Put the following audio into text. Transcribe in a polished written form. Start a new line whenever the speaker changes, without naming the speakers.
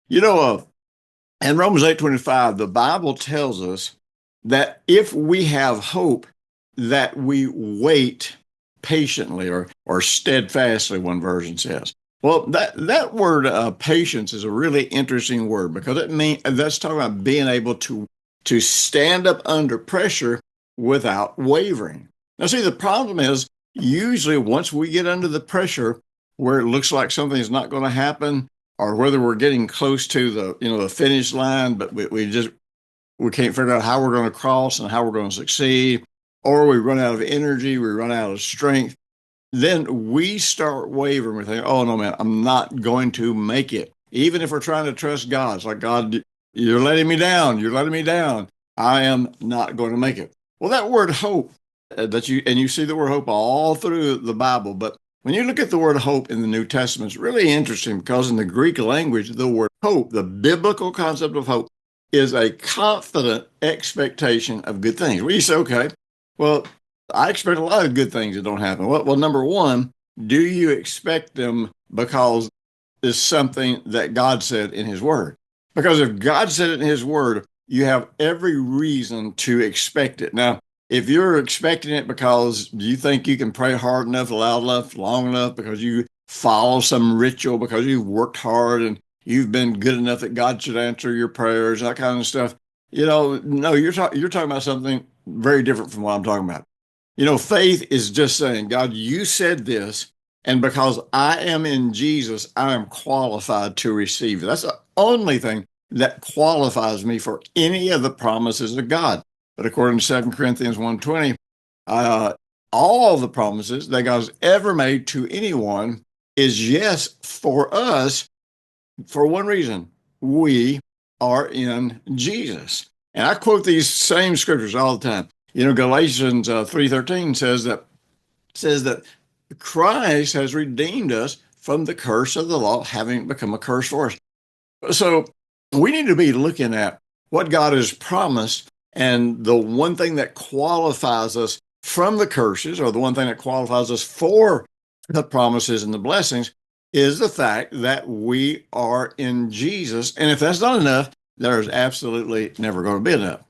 You know, in Romans 8:25, the Bible tells us that if we have hope, that we wait patiently or steadfastly, one version says. Well, that word patience is a really interesting word because it means that's talking about being able to stand up under pressure without wavering. Now, see, the problem is usually once we get under the pressure where it looks like something's not going to happen, or whether we're getting close to the finish line, but we can't figure out how we're going to cross and how we're going to succeed, or we run out of energy, we run out of strength, then we start wavering. We think, oh no, man, I'm not going to make it. Even if we're trying to trust God, it's like, God, you're letting me down. You're letting me down. I am not going to make it. Well, that word hope you see the word hope all through the Bible, but when you look at the word hope in the New Testament, it's really interesting because in the Greek language, the word hope, the biblical concept of hope, is a confident expectation of good things. Well, you say, okay, well, I expect a lot of good things that don't happen. Well, number one, do you expect them because it's something that God said in His Word? Because if God said it in His Word, you have every reason to expect it. Now, if you're expecting it because you think you can pray hard enough, loud enough, long enough, because you follow some ritual, because you've worked hard and you've been good enough that God should answer your prayers, that kind of stuff, no, you're talking about something very different from what I'm talking about. Faith is just saying, God, you said this, and because I am in Jesus, I am qualified to receive it. That's the only thing that qualifies me for any of the promises of God. But according to 2 Corinthians 1:20, uh, all the promises that God's ever made to anyone is yes for us for one reason. We are in Jesus. And I quote these same scriptures all the time. Galatians 3:13 says that Christ has redeemed us from the curse of the law, having become a curse for us. So we need to be looking at what God has promised, and the one thing that qualifies us from the curses, or the one thing that qualifies us for the promises and the blessings, is the fact that we are in Jesus. And if that's not enough, there's absolutely never going to be enough.